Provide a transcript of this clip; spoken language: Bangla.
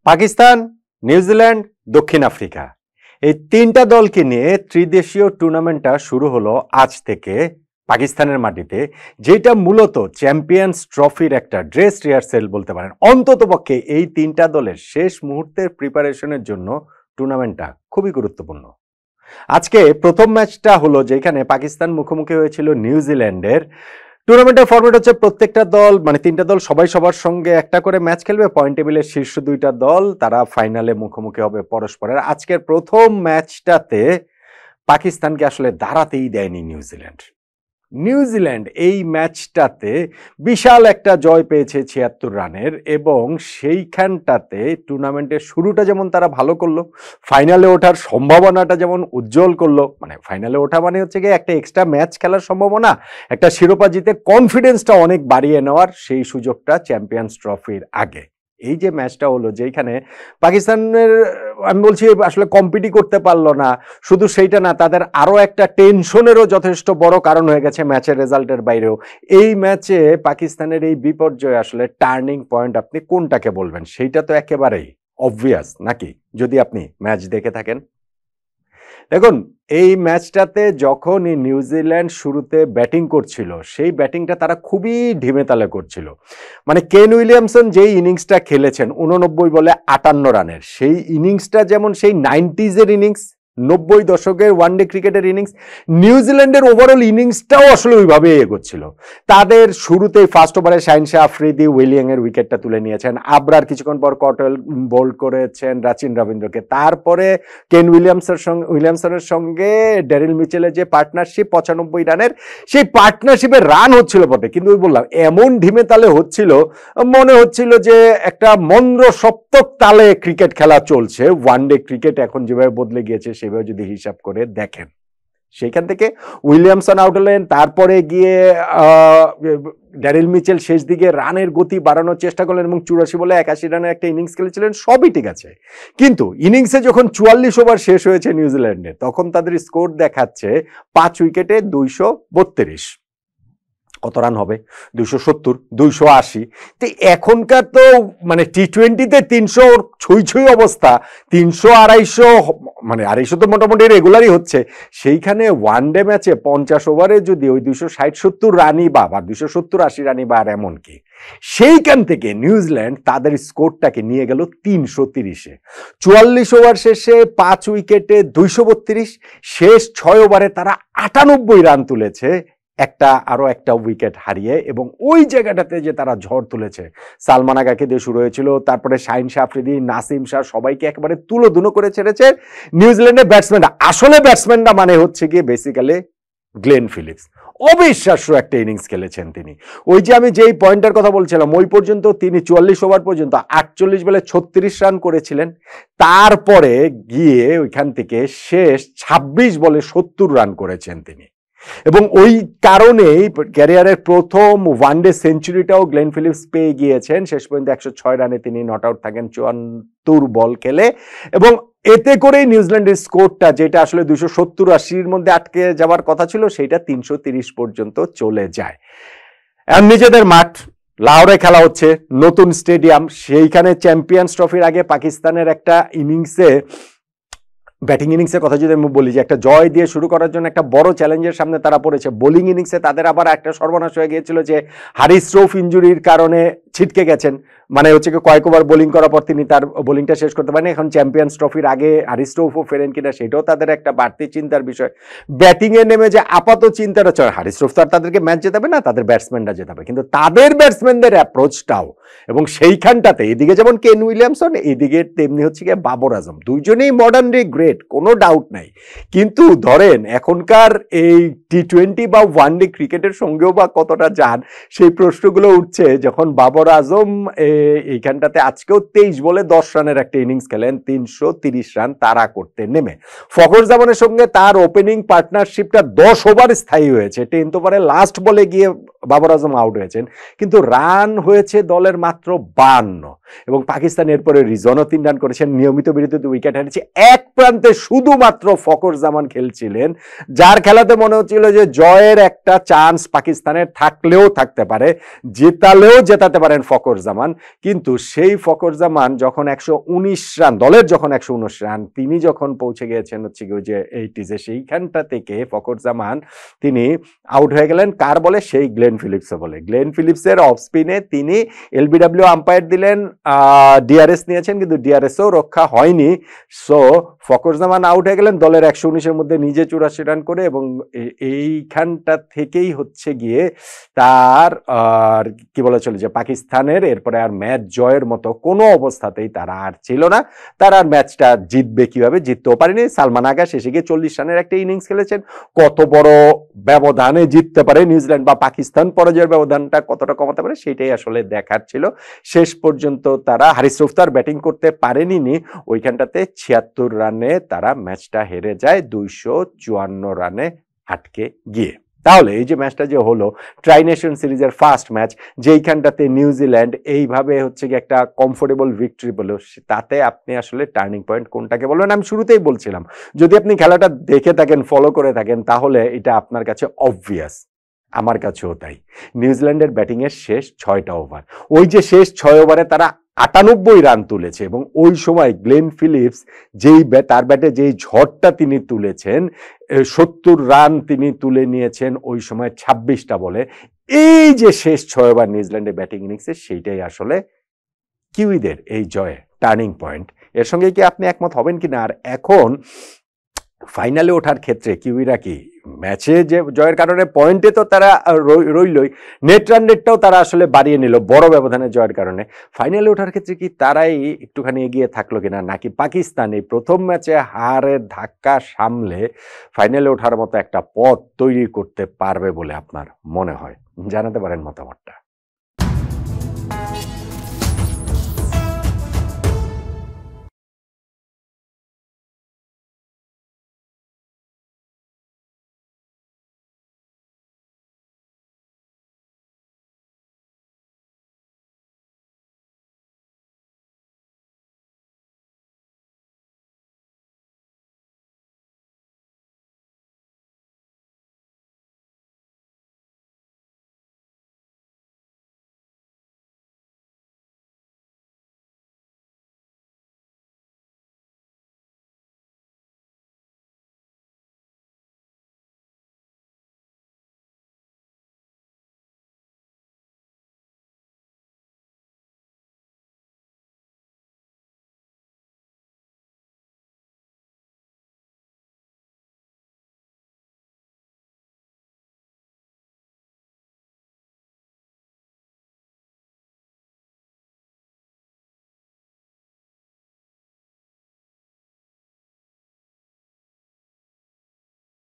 পাকিস্তান, নিউজিল্যান্ড, দক্ষিণ আফ্রিকা এই তিনটা দলকে নিয়ে ত্রিদেশীয় টুর্নামেন্টটা শুরু হলো আজ থেকে পাকিস্তানের মাটিতে, যেটা মূলত চ্যাম্পিয়ন্স ট্রফির একটা ড্রেস রিহার্সেল বলতে পারেন। অন্ততপক্ষে এই তিনটা দলের শেষ মুহূর্তের প্রিপারেশনের জন্য টুর্নামেন্টটা খুবই গুরুত্বপূর্ণ। আজকে প্রথম ম্যাচটা হলো যেখানে পাকিস্তান মুখোমুখি হয়েছিল নিউজিল্যান্ডের। টুর্নামেন্টের ফরম্যাট হচ্ছে প্রত্যেকটা দল মানে তিনটা দল সবাই সবার সঙ্গে একটা করে ম্যাচ খেলবে। পয়েন্ট টেবিলের শীর্ষ দুইটা দল তারা ফাইনালে মুখোমুখি হবে পরস্পরের। আজকের প্রথম ম্যাচটাতে পাকিস্তানকে আসলে দাঁড়াতেই দেয়নি নিউজিল্যান্ড এই ম্যাচটাতে বিশাল একটা জয় পেয়েছে ৭৬ রানের, এবং সেইখানটাতে টুর্নামেন্টের শুরুটা যেমন তারা ভালো করলো, ফাইনালে ওঠার সম্ভাবনাটা যেমন উজ্জ্বল করলো। মানে ফাইনালে ওঠা মানে হচ্ছে গিয়ে একটা এক্সট্রা ম্যাচ খেলার সম্ভাবনা, একটা শিরোপা জিতে কনফিডেন্সটা অনেক বাড়িয়ে নেওয়ার সেই সুযোগটা চ্যাম্পিয়ন্স ট্রফির আগে। এই যে ম্যাচটা হলো যেখানে পাকিস্তানের আমি বলছি আসলে কম্পিটই করতে পারলো না, শুধু সেইটা না, তাদের আরো একটা টেনশনেরও যথেষ্ট বড় কারণ হয়ে গেছে ম্যাচের রেজাল্টের বাইরেও। এই ম্যাচে পাকিস্তানের এই বিপর্যয় আসলে টার্নিং পয়েন্ট আপনি কোনটাকে বলবেন? সেইটা তো একেবারেই অবভিয়াস নাকি, যদি আপনি ম্যাচ দেখে থাকেন। দেখুন, এই ম্যাচটাতে যখন নিউজিল্যান্ড শুরুতে ব্যাটিং করছিল সেই ব্যাটিংটা তারা খুবই ঢিমে তালে করছিল। মানে কেন উইলিয়ামসন যেই ইনিংসটা খেলেছেন 89 বলে 58 রানের, সেই ইনিংসটা যেমন সেই 90s-এর ইনিংস, 90 দশকের ওয়ানডে ক্রিকেটের ইনিংস, নিউজিল্যান্ডের ওভারঅল ইনিংসটাও আসলে ওইভাবে এগোচ্ছিল। তাদের শুরুতেই ফার্স্ট ওভারে শাহিন শাহ আফ্রিদি উইলিয়াংয়ের উইকেটটা তুলে নিয়েছেন, আবরার কিছুক্ষণ পর কটওয়েল বোল্ড করেছেন রাচিন রবীন্দ্রকে, তারপরে কেন উইলিয়ামসনের সঙ্গে ড্যারিল মিচেলের যে পার্টনারশিপ 95 রানের, সেই পার্টনারশিপের রান হচ্ছিল বটে, কিন্তু ওই বললাম এমন ঢিমে তালে হচ্ছিল মনে হচ্ছিল যে একটা মন্দ্র সপ্তক তালে ক্রিকেট খেলা চলছে। ওয়ানডে ক্রিকেট এখন যেভাবে বদলে গিয়েছে সেভাবে যদি হিসাব করে দেখেন, সেইখান থেকে উইলিয়ামসন আউট হলেন, তারপরে গিয়ে ড্যারিল মিচেল শেষ দিকে রানের গতি বাড়ানোর চেষ্টা করলেন এবং 84 বলে 81 রানের একটা ইনিংস খেলেছিলেন। সবই ঠিক আছে, কিন্তু ইনিংসে যখন 44 ওভার শেষ হয়েছে নিউজিল্যান্ডের, তখন তাদের স্কোর দেখাচ্ছে 5 উইকেটে 232। কত রান হবে? 270, 280। তো এখনকার তো মানে টি-20-তে 300 ছুঁই ছুঁই অবস্থা, 300 250, মানে 250 তো মোটামুটি রেগুলারই হচ্ছে। সেইখানে ওয়ান ডে ম্যাচে 50 ওভারে যদি ওই 260-70 রানই বা 270-80 রানই বা, আর এমন কি, সেইখান থেকে নিউজিল্যান্ড তাদের স্কোরটাকে নিয়ে গেল 330-এ। 44 ওভার শেষে 5 উইকেটে 232, শেষ 6 ওভারে তারা 98 রান তুলেছে আরো একটা উইকেট হারিয়ে। এবং ওই জায়গাটাতে যে তারা ঝড় তুলেছে, সালমান আগাকে দিয়ে শুরু হয়েছিল, তারপরে শাহিন শাহ আফ্রিদি, নাসিম শাহ সবাইকে একেবারে তুলোধুনো করে ছেড়েছে নিউজিল্যান্ডের ব্যাটসম্যানরা। আসলে ব্যাটসম্যানরা মানে হচ্ছে গিয়ে বেসিক্যালি গ্লেন ফিলিপস। অবিশ্বাস্য একটা ইনিংস খেলেছেন তিনি। ওই যে আমি যেই পয়েন্টের কথা বলছিলাম, ওই পর্যন্ত তিনি 44 ওভার পর্যন্ত 48 বলে 36 রান করেছিলেন, তারপরে গিয়ে ওইখান থেকে শেষ 26 বলে 70 রান করেছেন তিনি। এবং ওই কারণেই ক্যারিয়ারের প্রথম ওয়ানডে সেঞ্চুরিটাও গ্লেন ফিলিপস পেয়ে গিয়েছেন। শেষ পর্যন্ত 106 রানে তিনি নট আউট থাকেন 74 বল খেলে, এবং এতে করেই নিউজিল্যান্ডের স্কোরটা যেটা আসলে 270-80-র মধ্যে আটকে যাওয়ার কথা ছিল, সেইটা 330 পর্যন্ত চলে যায়। আর নিজেদের মাঠ লাহোরে খেলা হচ্ছে, নতুন স্টেডিয়াম, সেইখানে চ্যাম্পিয়ন্স ট্রফির আগে পাকিস্তানের একটা ব্যাটিং ইনিংসের কথা যদি আমি বলি, যে একটা জয় দিয়ে শুরু করার জন্য একটা বড় চ্যালেঞ্জের সামনে তারা পড়েছে। বোলিং ইনিংসে তাদের আবার একটা সর্বনাশ হয়ে গিয়েছিল যে হারিস রৌফ ইনজুরির কারণে ছিটকে গেছেন। মানে হচ্ছে কয়েক ওভার বোলিং করার পর তিনি তার বোলিংটা শেষ করতে পারেন। এখন চ্যাম্পিয়ন্স ট্রফির আগে হারিস রৌফও ফেরেন কিনা সেটাও তাদের একটা বাড়তি চিন্তার বিষয়। ব্যাটিংয়ে নেমে যে আপাত চিন্তাটা হচ্ছে হারিস রৌফ তো আর তাদেরকে ম্যাচ জেতাবে না, তাদের ব্যাটসম্যানরা জেতাবে, কিন্তু তাদের ব্যাটসম্যানদের অ্যাপ্রোচটাও, এবং সেইখানটাতে এদিকে যেমন কেন উইলিয়ামসন, এদিকে তেমনি হচ্ছে গিয়ে বাবর আজম, দুইজনেই মডার্নলি গ্রেট, কোনো ডাউট নাই। কিন্তু ধরেন এখনকার এই টি-20 বা ওয়ানডে ক্রিকেটের সঙ্গেও বা কতটা যান, সেই প্রশ্নগুলো উঠছে যখন বাবর আজম এইখানটাতে আজকেও 23 বলে 10 রানের একটা ইনিংস খেলেন, 330 রান তারা করতে নেমে। ফখর জামানের সঙ্গে তার ওপেনিং পার্টনারশিপটা 10 ওভার স্থায়ী হয়েছে, 10th ওভারে লাস্ট বলে গিয়ে বাবর আজম আউট হয়েছেন, কিন্তু রান হয়েছে দলের মাত্র 52। এবং পাকিস্তান এরপরে রিজনও 3 রান করেছেন, নিয়মিত বিরতিতে উইকেট হারিয়েছে। এক প্রান্ত প্রান্তে শুধুমাত্র ফখর জামান খেলছিলেন, যার খেলাতে মনে হচ্ছিল যে জয়ের একটা চান্স পাকিস্তানের থাকলেও থাকতে পারে, জেতালেও জেতাতে পারেন ফখর জামান। কিন্তু সেই ফখর জামান যখন 119 রান, দলের যখন 119 রান, তিনি যখন পৌঁছে গিয়েছেন হচ্ছে কি ওই যে 80-এ, সেইখানটা থেকে ফখর জামান তিনি আউট হয়ে গেলেন। কার বলে? সেই গ্লেন ফিলিপসে বলে। গ্লেন ফিলিপসের অফ স্পিনে তিনি এলবিডব্লিউ আম্পায়ার দিলেন, ডিআরএস নিয়েছেন, কিন্তু ডিআরএসও রক্ষা হয়নি। সো ফখর জামান আউট হয়ে গেলেন দলের 119-এর মধ্যে নিজে 84 রান করে, এবং এইখানটা থেকেই হচ্ছে গিয়ে তার কি বলা চলে যে পাকিস্তানের এরপরে আর ম্যাচ জয়ের মতো কোনো অবস্থাতেই তারা আর ছিল না। তারা আর ম্যাচটা জিতবে কিভাবে, জিততেও পারেনি। সালমান আগা শেষে গিয়ে 40 রানের একটা ইনিংস খেলেছেন। কত বড় ব্যবধানে জিততে পারে নিউজিল্যান্ড বা পাকিস্তান, পরাজয়ের ব্যবধানটা কতটা কমাতে পারে, সেটাই আসলে দেখার ছিল। শেষ পর্যন্ত তারা, হারিস রফতার ব্যাটিং করতে পারেনি, ওইখানটাতে 76 রানে তারা ম্যাচটা হেরে যায় 254 রানে আটকে গিয়ে। তাহলে এই যে ম্যাচটা যে হলো ট্রাই নেশন সিরিজের ফার্স্ট ম্যাচ, যেইখানটাতে নিউজিল্যান্ড এইভাবে হচ্ছে কি একটা কমফোর্টেবল ভিক্টরি পেল, তাতে আপনি আসলে টার্নিং পয়েন্ট কোনটাকে বলবেন? আমি শুরুতেই বলছিলাম, যদি আপনি খেলাটা দেখে থাকেন, ফলো করে থাকেন, তাহলে এটা আপনার কাছে অবভিয়াস, আমার কাছেও তাই। নিউজিল্যান্ডের ব্যাটিংয়ের শেষ 6টা ওভার, ওই যে শেষ 6 ওভারে তারা 98 রান তুলেছে, এবং ওই সময় গ্লেন ফিলিপস তার ব্যাটে যেই ঝড়টা তিনি তুলেছেন, 70 রান তিনি তুলে নিয়েছেন ওই সময় 26টা বলে। এই যে শেষ 6 ওভার নিউজিল্যান্ডের ব্যাটিং ইনিংসে, সেইটাই আসলে কিউইদের এই জয়ে টার্নিং পয়েন্ট। এর সঙ্গে কি আপনি একমত হবেন কিনা? আর এখন ফাইনালে ওঠার ক্ষেত্রে কিউইরা কি ম্যাচে যে জয়ের কারণে পয়েন্টে তো তারা রইলই, নেট রান রেটটাও তারা আসলে বাড়িয়ে নিল বড় ব্যবধানে জয়ের কারণে। ফাইনালে ওঠার ক্ষেত্রে কি তারাই একটুখানি এগিয়ে থাকলো কিনা, নাকি পাকিস্তান এই প্রথম ম্যাচে হারের ধাক্কা সামলে ফাইনালে ওঠার মতো একটা পথ তৈরি করতে পারবে বলে আপনার মনে হয়? জানাতে পারেন মতামতটা।